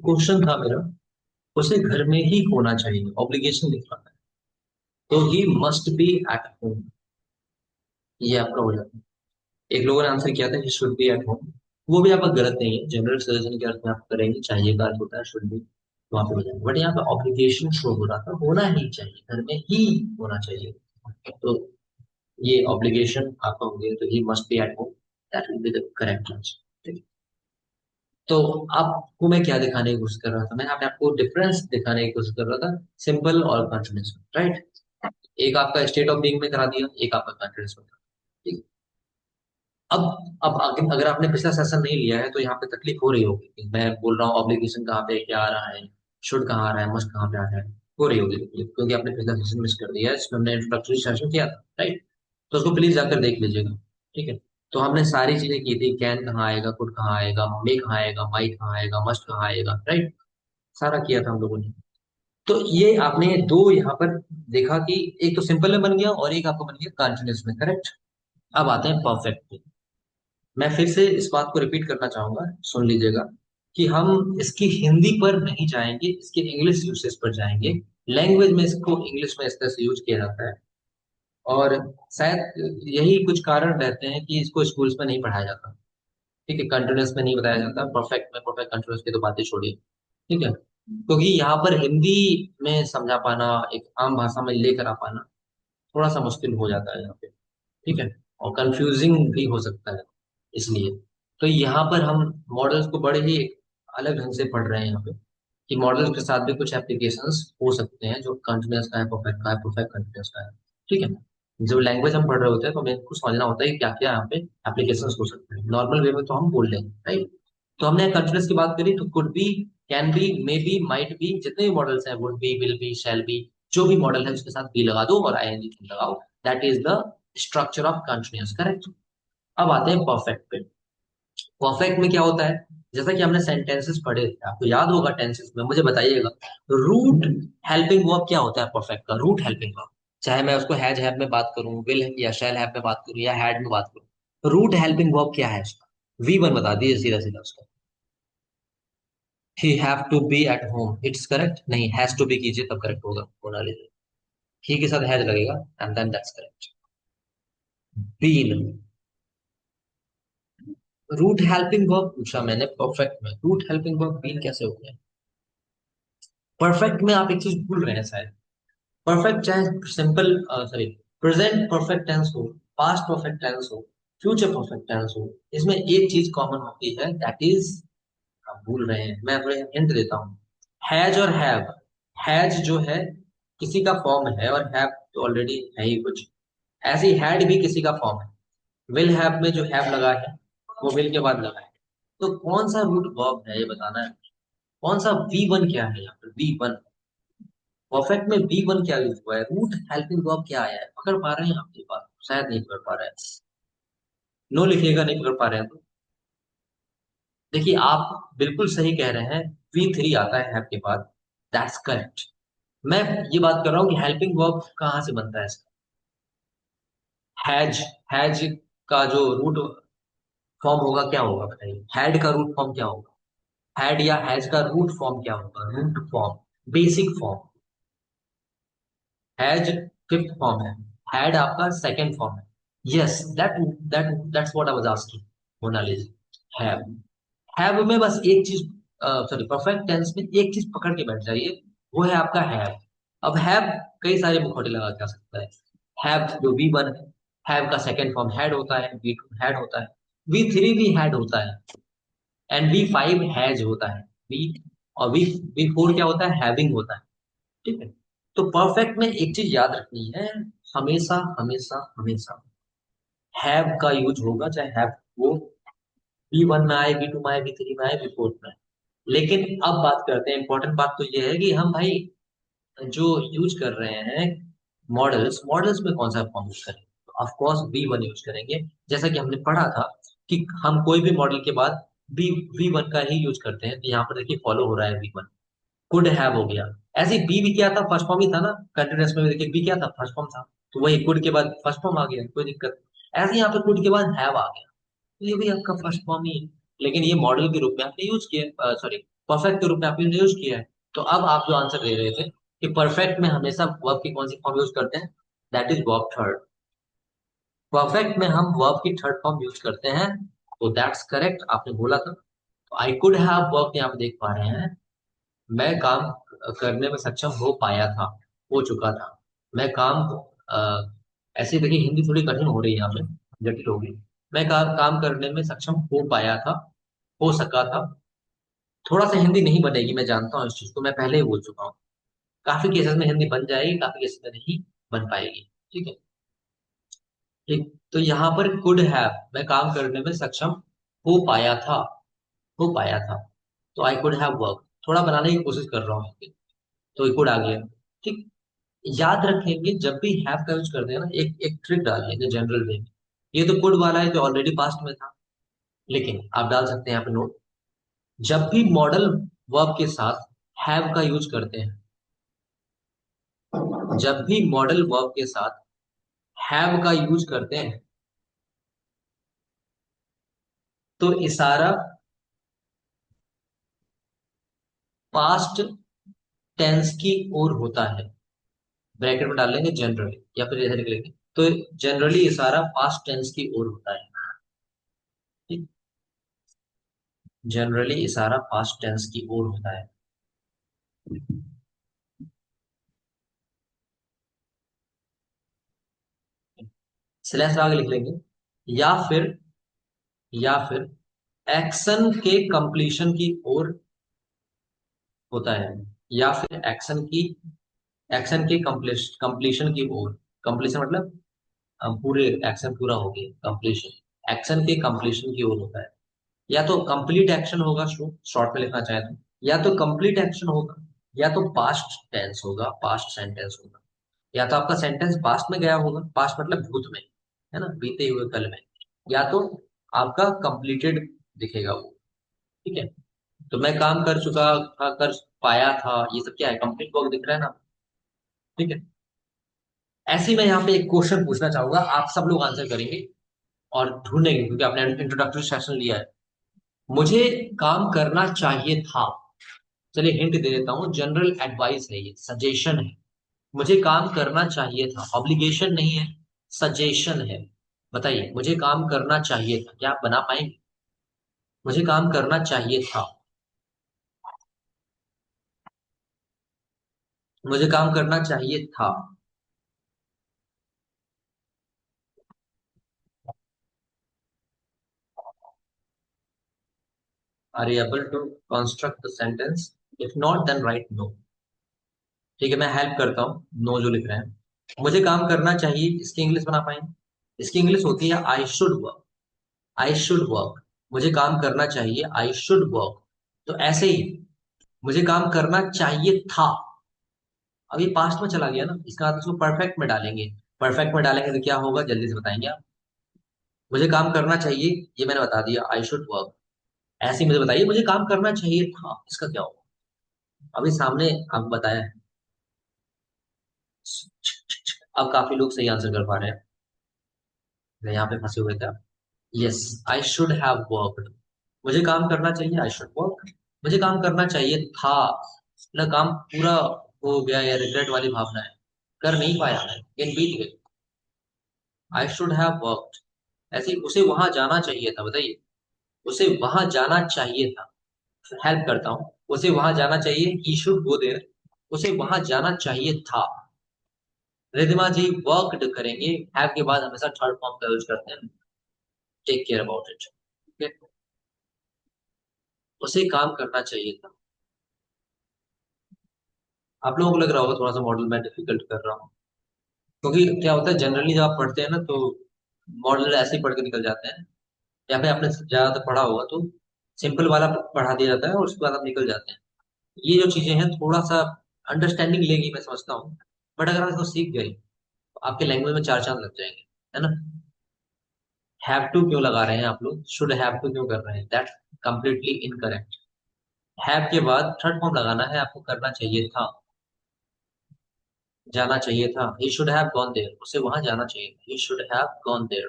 Question था मेरा, उसे घर में ही होना चाहिए, ऑब्लिगेशन लिख रहा है, तो he must B at home. ये आपका हो जाता है। एक लोगों ने आंसर किया था, he should B at home. वो भी आपका गलत नहीं है, जनरल सजेशन के अर्थ में आप करेंगे, चाहिए का अर्थ होता है शुड बी, वहां पे हो जाएगा। बट यहाँ पे ऑब्लिगेशन शो हो रहा था, होना ही चाहिए, घर में ही होना चाहिए। तो ये ऑब्लिगेशन आपका हो गया, तो he must B at home, that will be the correct answer. तो आपको मैं क्या दिखाने की कोशिश कर रहा था, मैं यहाँ पे आपको डिफरेंस दिखाने की कोशिश कर रहा था, सिंपल और कॉन्टिन्यूस, राइट। एक आपका स्टेट ऑफ बीइंग में करा दिया, एक आपका कॉन्टिन्यूस में करा दिया, ठीक। अब अगर आपने पिछला सेशन नहीं लिया है तो यहाँ पे तकलीफ हो रही होगी कि मैं बोल रहा हूँ ऑब्लिगेशन कहाँ पे क्या आ रहा है, शुड कहाँ आ रहा है, मस्ट कहाँ पे आ रहा है। हो रही होगी तकलीफ, क्योंकि आपने पिछला सेशन मिस कर दिया है, इसमें हमने इंट्रोडक्टरी सेशन किया था, राइट। तो उसको प्लीज जाकर देख लीजिएगा, ठीक है। तो हमने सारी चीजें की थी, कैन कहाँ आएगा, कुड कहाँ आएगा, मे कहाँ आएगा, माइट कहाँ आएगा, मस्ट कहाँ आएगा, राइट। सारा किया था हम लोगों ने। तो ये आपने दो यहाँ पर देखा कि एक तो सिंपल में बन गया और एक आपको बन गया कॉन्टिन्यूस में, करेक्ट। अब आते हैं परफेक्ट पे। मैं फिर से इस बात को रिपीट करना चाहूंगा, सुन लीजिएगा, कि हम इसकी हिंदी पर नहीं जाएंगे, इसके इंग्लिश यूसेज पर जाएंगे। लैंग्वेज में इसको इंग्लिश में इस तरह से यूज किया जाता है, और शायद यही कुछ कारण रहते हैं कि इसको स्कूल्स में नहीं पढ़ाया जाता, ठीक है। कंटिन्यूस में नहीं बताया जाता, परफेक्ट में, परफेक्ट कंटिन्यूस की तो बातें छोड़िए, ठीक है। क्योंकि यहाँ पर हिंदी में समझा पाना, एक आम भाषा में लेकर आ पाना थोड़ा सा मुश्किल हो जाता है यहाँ पे, ठीक है। और कंफ्यूजिंग भी हो सकता है, इसलिए तो यहाँ पर हम मॉडल्स को बड़े ही अलग ढंग से पढ़ रहे हैं यहाँ पे, कि मॉडल्स के साथ भी कुछ एप्लीकेशंस हो सकते हैं, जो कंटिन्यूस का है, परफेक्ट का है, परफेक्ट कंटिन्यूस का है, ठीक है। जो लैंग्वेज हम पढ़ रहे होते हैं तो हमें को समझना होता है कि क्या क्या यहाँ पे एप्लीकेशंस हो सकते हैं, नॉर्मल वे में तो हम बोल लेंगे, राइट। तो हमने कंटिन्यूस की बात करी, तो could be, can be, may be, might be, जितने भी मॉडल्स हैं, would be, will be, shall be, जो भी मॉडल है उसके साथ बी लगा दो और आईएनजी लगाओ, that is the structure of continuous, correct. अब आते हैं परफेक्ट पे। परफेक्ट में क्या होता है, जैसा कि हमने सेंटेंसेस पढ़े थे, आपको याद होगा टेंसेस में, मुझे बताइएगा, रूट हेल्पिंग वर्ब क्या होता है परफेक्ट का, रूट हेल्पिंग वर्ब। चाहे मैं उसको हैज हैव में बात करूं, विल या शैल हैव में बात करूं, या हैड में बात करूं, रूट हेल्पिंग वर्ब क्या है उसका, वी वन बता दीजिए सीधा सीधा उसका। He have to be at home, it's correct, नहीं हैज टू बी कीजिए तब करेक्ट होगा, होना लीजिए, ही के साथ हैज लगेगा, and then that's correct. Been, root helping verb पूछा मैंने परफेक्ट में, रूट हेल्पिंग वर्ब बीन कैसे हो गया। परफेक्ट में आप एक चीज भूल रहे हैं शायद। परफेक्ट चाहे simple, sorry, present perfect tense हो, पास्ट परफेक्ट टेंस हो, फ्यूचर परफेक्ट टेंस हो, इसमें एक चीज कॉमन होती है, दैट इज, आप भूल रहे हैं, मैं आपको हिंट देता हूँ, हैज और हैव। हैज जो है किसी का फॉर्म है, और हैव तो ऑलरेडी है ही कुछ, ऐसे ही हैड भी किसी का फॉर्म है। विल हैव में जो हैव लगा है वो विल के बाद लगा है, तो कौन सा रूट वर्ब है ये बताना है। कौन सा वी वन क्या है यहाँ पर, वी वन, परफेक्ट में बी वन क्या यूज हुआ है, रूट हेल्पिंग वर्ब क्या आया है, पकड़ पा रहे हैं आप ये बात, शायद नहीं पकड़ पा रहे हैं। नो लिखिएगा, नहीं पकड़ पा रहे हैं तो देखिए, आप बिल्कुल सही कह रहे हैं, वी थ्री आता है हैव के बाद, दैट्स करेक्ट। मैं ये बात कर रहा हूँ कि हेल्पिंग वर्ब कहाँ से बनता है इसका, हैज, हैज का जो रूट फॉर्म होगा क्या होगा बताइए, हैड का रूट फॉर्म क्या होगा, हैड या हैज का रूट फॉर्म क्या होगा, root form, basic form. Has fifth form है, हैड आपका सेकंड फॉर्म है। Yes, that's what I was asking, Monalisa, have में बस एक चीज, सॉरी, परफेक्ट टेंस में एक चीज पकड़ के बैठ जाइए, वो है आपका हैव। अब हैव कई सारे मुखौटे लगा के आ सकता है। हैव जो वी वन है, हैव का सेकंड फॉर्म हैड होता है, वी टू हैड होता है, वी थ्री भी हैड होता है, एंड वी फाइव हैज होता है, वी, और वी फोर क्या होता है, हैविंग होता है, ठीक है। तो परफेक्ट में एक चीज याद रखनी है, हमेशा हमेशा हमेशा हैव का यूज होगा, चाहे हैव वो बी वन में आए, बी टू में आए, बी थ्री में आए, बी फोर में आए। लेकिन अब बात करते हैं, इंपॉर्टेंट बात तो ये है कि हम भाई जो यूज कर रहे हैं मॉडल्स, मॉडल्स में कौन सा फॉर्म यूज करें, तो of course be one use करेंगे। जैसा कि हमने पढ़ा था कि हम कोई भी मॉडल के बाद बी वी वन का ही यूज करते हैं, तो यहाँ पर देखिए फॉलो हो रहा है वी वन, कुड हैव हो गया। ऐसे बी भी क्या था, फर्स्ट फॉर्म ही था ना, कंटिन्यूअस में भी देखिए बी क्या था, फर्स्ट फॉर्म था, तो वही कुड के बाद फर्स्ट फॉर्म आ गया, कोई दिक्कत नहीं। ऐसे यहाँ पे कुड के बाद हैव आ गया, तो ये भी आपका फर्स्ट फॉर्म ही है, लेकिन ये मॉडल के रूप में आपने यूज किया, सॉरी, परफेक्ट के रूप में आपने यूज किया है। तो अब आप जो आंसर दे रहे थे कि परफेक्ट में हमेशा वर्ब की कौन सी फॉर्म यूज करते हैं, that is verb third. Perfect में हम वर्ब की थर्ड फॉर्म यूज करते हैं, तो दैट्स करेक्ट, आपने बोला था। आई कुड हैव वर्क यहाँ पे देख पा रहे हैं, मैं काम करने में सक्षम हो पाया था, हो चुका था। मैं काम ऐसे देखिए हिंदी थोड़ी कठिन हो रही है यहाँ पे, जटिल हो गई। मैं काम करने में सक्षम हो पाया था, हो सका था। थोड़ा सा हिंदी नहीं बनेगी, मैं जानता हूँ इस चीज को, मैं पहले ही बोल चुका हूँ। काफी केसेस में हिंदी बन जाएगी, काफी केसेस में नहीं बन पाएगी। ठीक है। ठीक, तो यहाँ पर कुड हैव, मैं काम करने में सक्षम हो पाया था, हो पाया था। तो आई कुड हैव वर्क, थोड़ा बनाने की कोशिश कर रहा हूँ, तो कुड आ गया। ठीक। याद रखेंगे जब भी हैव का यूज करते हैं ना, एक एक ट्रिक डालेंगे जनरल वे में। ये तो कुड वाला है जो ऑलरेडी पास्ट में था, लेकिन आप डाल सकते हैं यहाँ पे नोट, जब भी मॉडल वर्ब के साथ हैव का यूज करते हैं, जब भी मॉडल वर्ब के साथ हैव का यूज करते हैं, तो इशारा पास्ट टेंस की ओर होता है। ब्रैकेट में डाल लेंगे जनरली, या फिर ऐसे लिख लेंगे, तो जनरली इशारा पास्ट टेंस की ओर होता है। ठीक, जनरली इशारा पास्ट टेंस की ओर होता है। स्लैश आगे लिख लेंगे, या फिर, या फिर एक्शन के कंप्लीशन की ओर होता है, या फिर एक्शन के कंप्लीशन की ओर। कंप्लीशन मतलब पूरे एक्शन पूरा हो गया, कंप्लीशन एक्शन के कंप्लीशन की ओर होता है। या तो कंप्लीट एक्शन होगा, शॉर्ट में लिखना चाहे तो, या तो कंप्लीट एक्शन होगा, या तो पास्ट टेंस होगा, पास्ट सेंटेंस होगा, या तो आपका सेंटेंस पास्ट में गया होगा, पास्ट मतलब भूत में, है ना, बीते हुए कल में, या तो आपका कंप्लीटेड दिखेगा वो। ठीक है। तो मैं काम कर चुका था, कर पाया था, ये सब क्या है, कंप्लीट वर्क दिख रहा है ना। ठीक है। ऐसे ही मैं यहाँ पे एक क्वेश्चन पूछना चाहूंगा, आप सब लोग आंसर करेंगे और ढूंढेंगे, क्योंकि आपने इंट्रोडक्टरी सेशन लिया है। मुझे काम करना चाहिए था, चलिए हिंट दे देता हूँ, जनरल एडवाइस है, ये सजेशन है। मुझे काम करना चाहिए था, ऑब्लिगेशन नहीं है, सजेशन है। बताइए, मुझे काम करना चाहिए था, क्या आप बना पाएंगे? मुझे काम करना चाहिए था, मुझे काम करना चाहिए था। Are you able to construct the sentence? If not then right no. ठीक है, मैं हेल्प करता हूँ, नो जो लिख रहे हैं। मुझे काम करना चाहिए, इसकी इंग्लिश बना पाएंगे? इसकी इंग्लिश होती है I should work, I should work. मुझे काम करना चाहिए, आई शुड वर्क। तो ऐसे ही मुझे काम करना चाहिए था, अब ये पास्ट में चला गया ना, इसका मतलब इसको परफेक्ट में डालेंगे। परफेक्ट में डालेंगे तो क्या होगा, जल्दी से बताएंगे आप। मुझे काम करना चाहिए, ये मैंने बता दिया, आई शुड वर्क। ऐसे ही मुझे बताइए, मुझे काम करना चाहिए था, इसका क्या होगा? अभी सामने आपको बताया है। अब काफी लोग सही आंसर कर पा रहे हैं, यहाँ पे फंसे हुए थे आप। Yes, I should have worked. मुझे काम करना चाहिए, आई शुड वर्क। मुझे काम करना चाहिए था, ना काम पूरा हो गया या रिग्रेट वाली भावना है, कर नहीं पाया मैं, दिन बीत गई। आई शुड हैव वर्कड, ऐसे ही उसे वहां जाना चाहिए था। बताइए, उसे वहां जाना चाहिए था। हेल्प करता हूँ, उसे वहां जाना चाहिए, ही शुड गो देयर। उसे वहां जाना चाहिए था। रिधिमा जी वर्कड करेंगे, हैव के बाद हमेशा थर्ड फॉर्म का यूज करते हैं। Take care about it. उसे काम करना चाहिए था। आप लोगों को लग रहा होगा थोड़ा सा मॉडल मैं डिफिकल्ट कर रहा हूँ, क्योंकि क्या होता है जनरली जब आप पढ़ते हैं ना, तो मॉडल ऐसे ही पढ़ के निकल जाते हैं, या फिर आपने ज्यादातर पढ़ा होगा तो सिंपल वाला पढ़ा दिया जाता है और उसके बाद आप निकल जाते हैं। ये जो चीजें हैं थोड़ा सा अंडरस्टैंडिंग लेगी, मैं समझता हूँ। बट अगर आप इसको सीख गए तो आपके लैंग्वेज में चार चांद लग जाएंगे, है ना। हैव टू क्यों लगा रहे हैं आप लोग, शुड हैव टू क्यों कर रहे हैं, दैट कंप्लीटली इनकरेक्ट। हैव के बाद थर्ड फॉर्म लगाना है आपको, करना चाहिए था, जाना चाहिए था। He should have gone there, उसे वहां जाना चाहिए था, he should have gone there.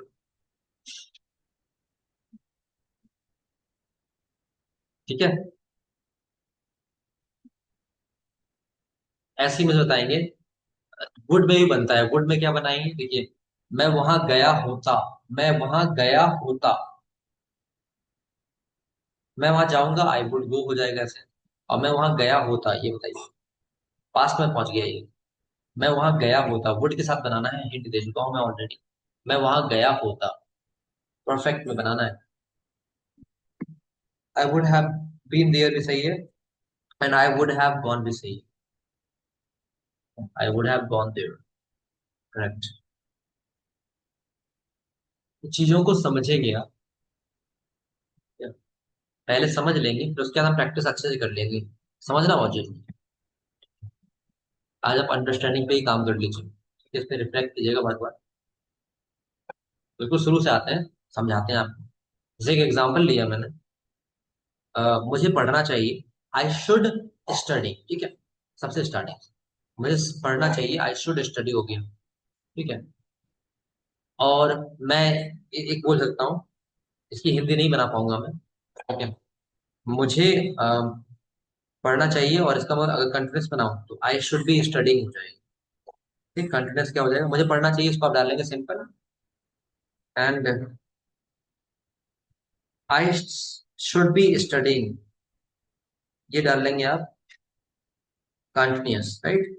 ठीक है। ऐसे ही मुझे बताएंगे। वुड में भी बनता है, वुड में क्या बनाएंगे, देखिए, मैं वहां गया होता, मैं वहां गया होता, मैं वहां जाऊंगा, आई वुड गो हो जाएगा ऐसे। और मैं वहां गया होता, ये बताइए, पास्ट में पहुंच गया ये। मैं वहां गया होता, वुड के साथ बनाना है, हिंट दे चुका हूं मैं ऑलरेडी। मैं वहां गया होता, परफेक्ट में बनाना है। I would have been there भी सही है, and I would have gone भी सही है। I would have gone there, correct. चीजों को समझेंगे आप, पहले समझ लेंगे, फिर उसके बाद हम प्रैक्टिस अच्छे से कर लेंगे। समझना बहुत जरूरी है। आज आप अंडरस्टैंडिंग पे ही काम कर लीजिए, इस पे रिफ्लेक्ट कीजिएगा बार बार। बिल्कुल शुरू से आते हैं, समझाते हैं आपको। जैसे एक एग्जांपल लिया मैंने, मुझे पढ़ना चाहिए, आई शुड स्टडी, ठीक है, सबसे स्टार्टिंग। मुझे पढ़ना चाहिए, आई शुड स्टडी हो गया, ठीक है। और मैं एक बोल सकता हूँ, इसकी हिंदी नहीं बना पाऊंगा मैं, ठीक है। मुझे पढ़ना चाहिए, और इसका मतलब अगर कंटिन्यूस बनाऊं तो आई शुड बी स्टडिंग हो जाएगा। ठीक, कंटिन्यूस क्या हो जाएगा, मुझे पढ़ना चाहिए, इसको आप डालेंगे simple, and I should be studying, ये डाल लेंगे आप, continuous, right.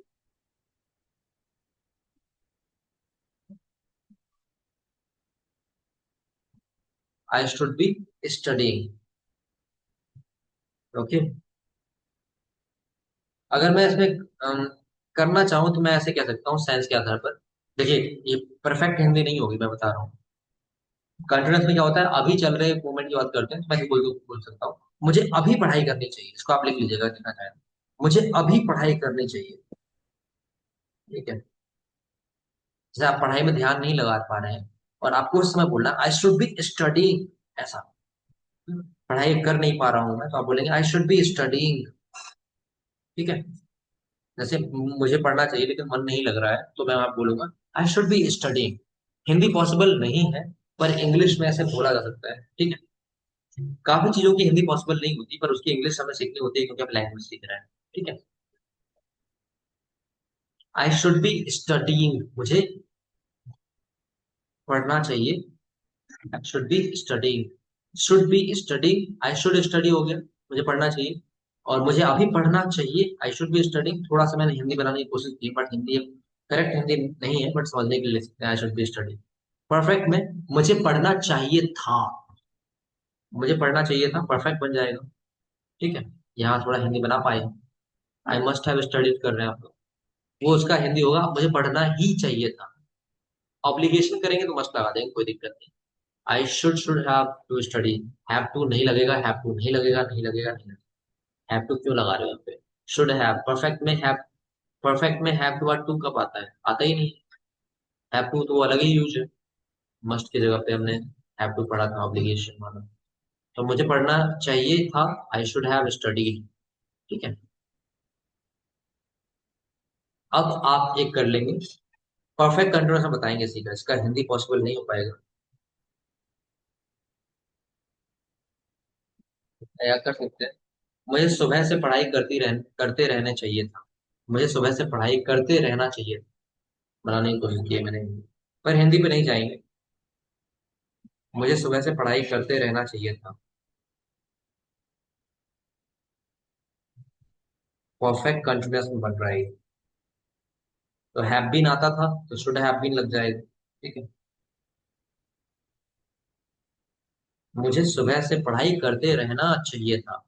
I should be studying, okay. अगर मैं इसमें करना चाहूँ तो मैं ऐसे कह सकता हूँ सेंस के आधार पर। देखिए, ये परफेक्ट हिंदी नहीं होगी, मैं बता रहा हूँ। कंटिन्यूस में क्या होता है, अभी चल रहे मूवमेंट की बात करते हैं, तो मैं बोल सकता हूँ, मुझे अभी पढ़ाई करनी चाहिए, इसको आप लिख लीजिएगा जितना चाहें। मुझे अभी पढ़ाई करनी चाहिए, ठीक है। जैसे आप पढ़ाई में ध्यान नहीं लगा पा रहे हैं, और आपको उस समय बोलना आई शुड बी स्टडिंग, ऐसा। पढ़ाई कर नहीं पा रहा हूं मैं, तो आप बोलेंगे आई शुड बी स्टडिंग, ठीक है। जैसे मुझे पढ़ना चाहिए लेकिन मन नहीं लग रहा है, तो मैं आप बोलूंगा I should be studying. Hindi possible नहीं है, पर इंग्लिश में ऐसे बोला जा सकता है, ठीक है। काफी चीजों की हिंदी पॉसिबल नहीं होती, पर उसकी इंग्लिश हमें सीखनी होती है, क्योंकि आप लैंग्वेज सीख रहे हैं, ठीक है। आई शुड बी स्टडिंग, मुझे पढ़ना चाहिए, I should be studying. Should be studying, I should study हो गया, मुझे पढ़ना चाहिए, और मुझे अभी पढ़ना चाहिए, आई शुड बी स्टडिंग। थोड़ा सा मैंने हिंदी बनाने की कोशिश की, बट हिंदी करेक्ट हिंदी नहीं है, बट समझने के लिए ले सकते हैं, I should be study. Perfect में मुझे पढ़ना चाहिए था, मुझे पढ़ना चाहिए था, परफेक्ट बन जाएगा, ठीक है। यहाँ थोड़ा हिंदी बना पाए, आई मस्ट हैव स्टडीड कर रहे हैं आप लोग, वो उसका हिंदी होगा, मुझे पढ़ना ही चाहिए था। ऑब्लिगेशन करेंगे तो मस्त लगा देंगे, कोई दिक्कत नहीं। I should have to study, have to नहीं लगेगा, हैव टू नहीं लगेगा, नहीं लगेगा, नहीं लगेगा। हैव टू क्यों लगा रहे हो यहाँ पे, शुड हैव, परफेक्ट में हैव, परफेक्ट में हैव टू, टू कब आता है, आता ही नहीं। हैव टू तो अलग ही यूज है, मस्ट की जगह पे हमने हैव टू पढ़ा था, ऑब्लिगेशन वाला। तो मुझे पढ़ना चाहिए था, आई शुड हैव स्टडीड, ठीक है। अब आप एक कर लेंगे, परफेक्ट कंटिन्यूस में बताएंगे सीधा, इसका हिंदी पॉसिबल नहीं हो पाएगा। या कर सकते हैं, मुझे सुबह से पढ़ाई करते रहने चाहिए था, मुझे सुबह से पढ़ाई करते रहना चाहिए था। बनाने की कोशिश की है मैंने, पर हिंदी पे नहीं जाएंगे। मुझे सुबह से पढ़ाई करते रहना चाहिए था, परफेक्ट कंटिन्यूअस में बन रहा है ये। तो हैव बीन आता था, तो शुड हैव बीन लग जाएगा, ठीक है। मुझे सुबह से पढ़ाई करते रहना चाहिए था,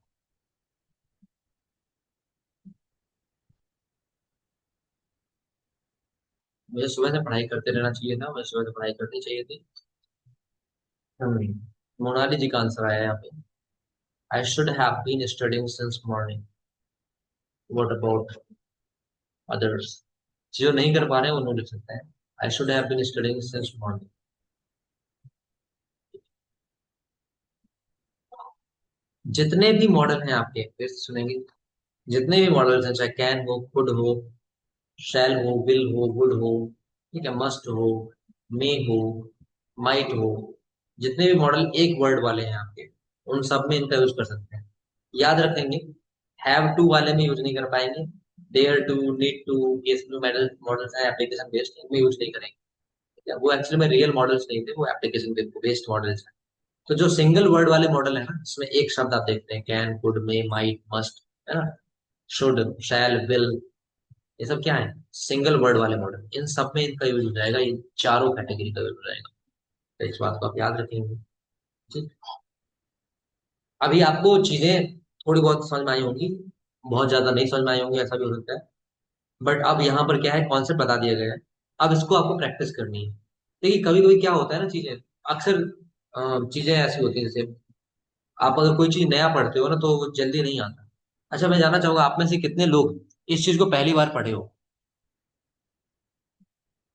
मुझे सुबह से पढ़ाई करते रहना चाहिए था, मुझे सुबह से पढ़ाई करनी चाहिए थी। हम्म, मोनाली जी का आंसर आया यहाँ पे, I should have been studying since morning. What about others, जो नहीं कर पा रहे हैं वो नोट लिख सकते हैं, I should have been studying since morning. जितने भी मॉडल हैं आपके, फिर से सुनेंगे, जितने भी मॉडल्स हैं, चाहे कैन हो, कुड हो, शैल हो, विल हो, वुड हो, ठीक है, मस्ट हो, मे हो, माइट हो, जितने भी मॉडल एक वर्ड वाले हैं आपके, उन सब में इनका यूज कर सकते हैं। याद रखेंगे, हैव टू वाले में यूज नहीं कर पाएंगे, डेयर टू, नीड टू, ये सब जो मॉडल मॉडल्स हैं एप्लीकेशन बेस्ड, इनमें यूज नहीं करेंगे। ठीक है? वो एक्चुअली में रियल मॉडल्स नहीं थे, वो एप्लीकेशन बेस्ड मॉडल्स हैं। तो जो सिंगल वर्ड वाले मॉडल है ना, इसमें एक शब्द आप देखते हैं, can, could, may, might, must, है ना, शुड, शैल, विल, ये सब क्या है, सिंगल वर्ड वाले मॉडल। इन सब में इनका यूज हो जाएगा, इन चारों कैटेगरी का यूज हो जाएगा। तो इस बात को आप याद रखेंगे। ठीक। अभी आपको चीजें थोड़ी बहुत समझ में आई होंगी, बहुत ज्यादा नहीं समझ में आई होंगी, ऐसा भी हो सकता है। बट अब यहाँ पर क्या है, कॉन्सेप्ट बता दिया गया है। अब इसको आपको प्रैक्टिस करनी है। देखिए कभी कभी क्या होता है ना, चीजें अक्सर चीजें ऐसी होती है, जैसे आप अगर कोई चीज नया पढ़ते हो ना तो वो जल्दी नहीं आता। अच्छा, मैं जानना चाहूंगा आप में से कितने लोग इस चीज को पहली बार पढ़े हो।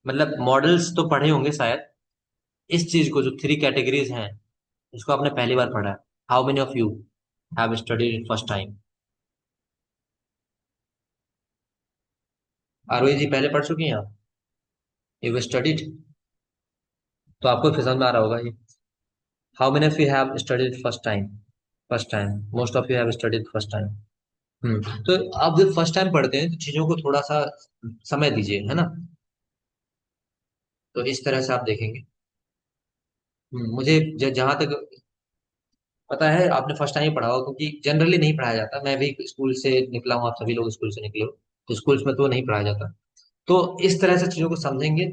मतलब मॉडल्स तो पढ़े होंगे शायद, इस चीज को जो थ्री कैटेगरीज हैं, इसको आपने पहली बार पढ़ा है। How many of you have studied it first time. Aarohi ji पहले पढ़ चुकी हैं आप, यू स्टडीड, तो आपको फिर समझ में आ रहा होगा ये। How many of you have studied first time. First time, most of you have studied first time. तो आप जब फर्स्ट टाइम पढ़ते हैं तो चीजों को थोड़ा सा समय दीजिए, है ना। तो इस तरह से आप देखेंगे। मुझे जहां तक पता है आपने फर्स्ट टाइम ही पढ़ा होगा, क्योंकि जनरली नहीं पढ़ाया जाता। मैं भी स्कूल से निकला हूँ, आप सभी लोग स्कूल से निकले हो, तो स्कूल्स में तो नहीं पढ़ाया जाता। तो इस तरह से चीजों को समझेंगे।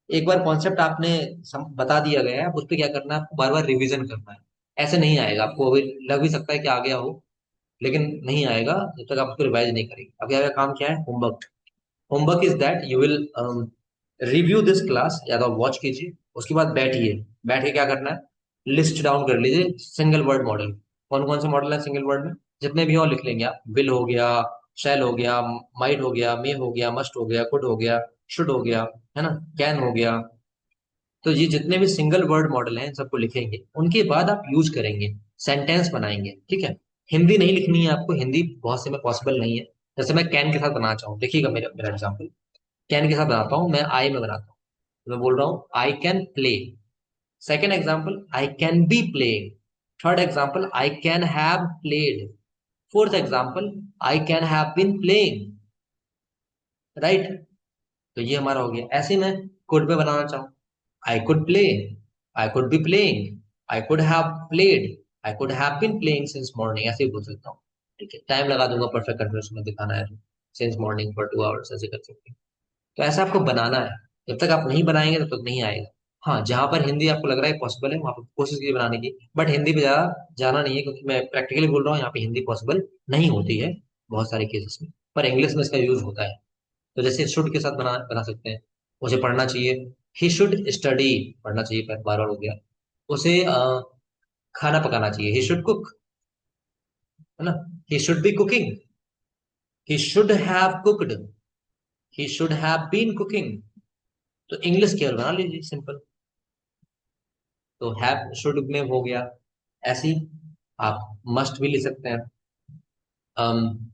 एक बार कॉन्सेप्ट आपने बता दिया गया है, अब उस पर क्या करना है, आपको बार बार रिवीजन करना है। ऐसे नहीं आएगा आपको, अभी लग भी सकता है कि आ गया हो, लेकिन नहीं आएगा जब तक आप उसको रिवाइज नहीं करेंगे। अभी आपका काम क्या है, homework. Homework is that you will review this class, या तो वॉच कीजिए, उसके बाद बैठिए। बैठ के क्या करना है, लिस्ट डाउन कर लीजिए सिंगल वर्ड मॉडल। कौन कौन से मॉडल है सिंगल वर्ड में, जितने भी हो लिख लेंगे आप। विल हो गया, शैल हो गया, माइट हो गया, मे हो गया, मस्ट हो गया, कुड हो गया, शुड हो गया, है ना, कैन हो गया। तो ये जितने भी सिंगल वर्ड मॉडल हैं इन सबको लिखेंगे, उनके बाद आप यूज करेंगे, सेंटेंस बनाएंगे। ठीक है। हिंदी नहीं लिखनी है आपको, हिंदी बहुत से में पॉसिबल नहीं है। जैसे मैं कैन के साथ बनाना चाहूँ, देखिएगा मेरा मेरा एग्जाम्पल। कैन के साथ बनाता हूँ, मैं आई में बनाता हूँ। तो मैं बोल रहा हूँ I can play. Second example, I can be playing. Third example, I can have played. Fourth example, I can have been playing. Right. तो ये हमारा हो गया। ऐसे मैं कुड पे बनाना चाहूँ, I could play, I could be playing, I could have played, I could have been playing since morning, ऐसे ही बोल सकता हूँ। ठीक है, टाइम लगा दूंगा परफेक्ट कंटिन्यूअस में दिखाना है, सिंस मॉर्निंग फॉर 2 आवर्स, ऐसे कर सकते हैं। तो ऐसा आपको बनाना है। जब तक आप नहीं बनाएंगे तब तक नहीं आएगा। हाँ, जहां पर हिंदी आपको लग रहा है पॉसिबल है, वहां पर कोशिश कीजिए बनाने की। बट हिंदी पे ज्यादा जाना नहीं है, क्योंकि मैं प्रैक्टिकली बोल रहा हूँ, यहाँ पे हिंदी पॉसिबल नहीं होती है बहुत सारे केसेस में। पर इंग्लिश में इसका यूज होता है। तो जैसे शुड के साथ बना बना सकते हैं। उसे पढ़ना चाहिए, ही शुड स्टडी, पढ़ना चाहिए, बार बार हो गया। उसे खाना पकाना चाहिए, ही शुड कुक, है ना, he should be cooking, he should have cooked, he should have been cooking. तो इंग्लिश केवल बना लीजिए, सिंपल। तो हैव शुड में हो गया। ऐसे ही आप मस्ट भी लिख सकते हैं। अम,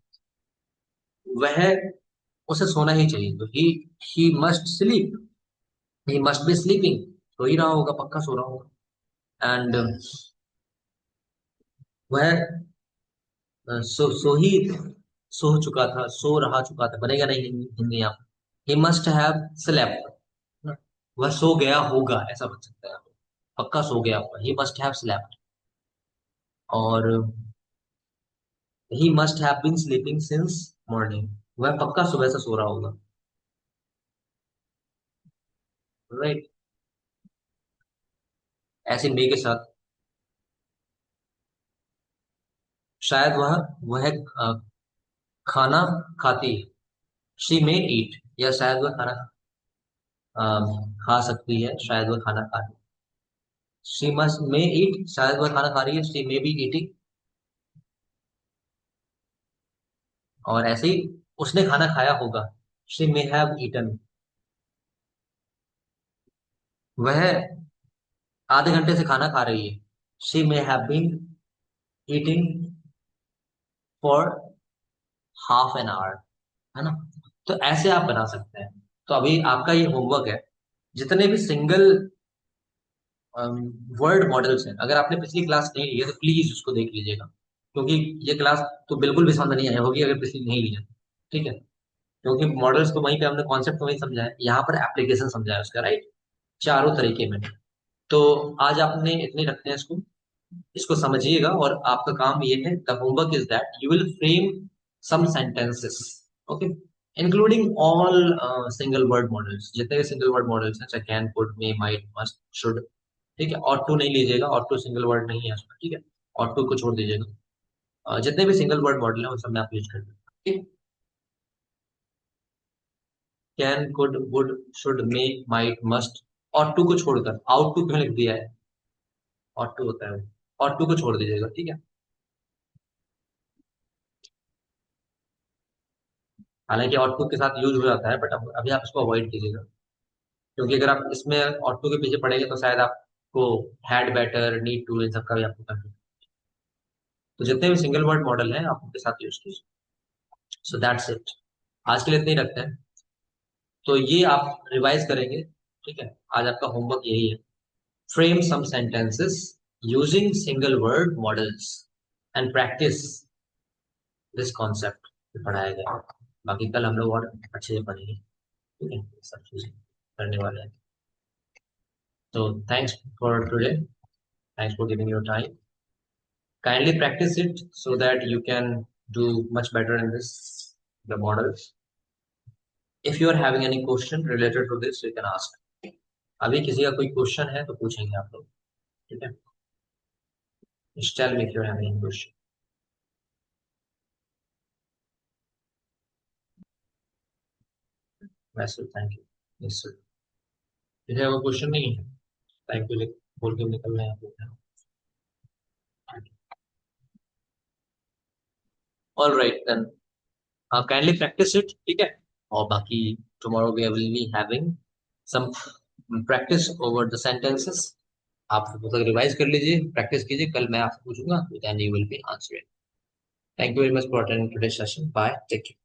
वह, उसे सोना ही चाहिए, तो he must sleep, he must be sleeping. सो ही रहा होगा, पक्का सो रहा होगा। एंड वह सो ही सो चुका था, सो रहा चुका था, बनेगा नहीं हिंदी हिंदी यहाँ। ही मस्ट हैव स्लेप्ट, वह सो गया होगा, ऐसा बन सकता है। पक्का सो गया होगा, ही मस्ट हैव स्लेप्ट। और he must have been sleeping since morning, वह पक्का सुबह से सो रहा होगा। राइट। ऐसे मे के साथ, शायद वह खाना खाती है, शी मे ईट, या शायद वह खाना अ, खा सकती है, शायद वह खाना खा, शी मस्ट मे ईट, शायद वह खाना खा रही है, शी मे बी ईटिंग। और ऐसे ही उसने खाना खाया होगा, शी मे हैव ईटन। वह आधे घंटे से खाना खा रही है, she may have been eating for half an hour, है ना। तो ऐसे आप बना सकते हैं। तो अभी आपका ये होमवर्क है, जितने भी सिंगल वर्ड मॉडल्स हैं, अगर आपने पिछली क्लास नहीं ली है तो प्लीज उसको देख लीजिएगा, क्योंकि ये क्लास तो बिल्कुल भी समझ नहीं आई होगी अगर पिछली नहीं ली है। ठीक है। क्योंकि मॉडल्स तो वहीं पे हमने कॉन्सेप्ट वहीं समझा है, यहाँ पर एप्लीकेशन समझा है उसका, राइट। चारों तरीके में। तो आज आपने इतने रखते हैं इसको, इसको समझिएगा। और आपका काम ये है, the homework is that you will frame some sentences, okay, including all single word modals, जितने भी सिंगल वर्ड मॉडल्स हैं, चाहे can, could, may, might, must, should, ठीक है। और टू नहीं लीजिएगा, और टू सिंगल वर्ड नहीं है उसमें, ठीक है। और टू को छोड़ दीजिएगा। जितने भी सिंगल वर्ड मॉडल हैं उन सब में आप यूज कर ठीक। Can, could, would, should, may, might, must, और टू को छोड़कर, आउट टू क्यों लिख दिया है, और टू होता है, और टू को छोड़ दीजिएगा, ठीक है। हालांकि और टू के साथ यूज हो जाता है, बट अब अभी आप इसको अवॉइड कीजिएगा। क्योंकि अगर आप इसमें और टू के पीछे पड़ेंगे तो शायद आपको हैड बेटर, नीड टू, इन सब का भी आपको कंफ्यूजन। तो जितने भी सिंगल वर्ड मॉडल हैं आप उनके साथ यूज कीजिए। So that's it. आज के लिए इतना ही रखते हैं। तो ये आप रिवाइज करेंगे, ठीक है। आज आपका होमवर्क यही है, frame some sentences using single word modals and practice this concept पढ़ाया गया। बाकी कल हम लोग और अच्छे से पढ़ेंगे, ठीक है, सब चीजें करने वाले हैं। तो thanks for today, thanks for giving your time. Kindly practice it so that you can do much better in this, the models. If you are having any question related to this, you can ask. अभी किसी का कोई question है तो पूछेंगे आप लोग, ठीक है। Just tell me if you are having any question. वैसे थैंक यू। Yes sir. किसी का क्वेश्चन नहीं है, थैंक यू बोल के निकल रहे हैं आप लोग। All right then, kindly practice it, ठीक है। और बाकी tomorrow we will be having some practice over the sentences. आप मतलब रिवाइज कर लीजिए, प्रैक्टिस कीजिए, कल मैं आपसे पूछूंगा, then you will be answering. Thank you very much for attending today session, bye, take care.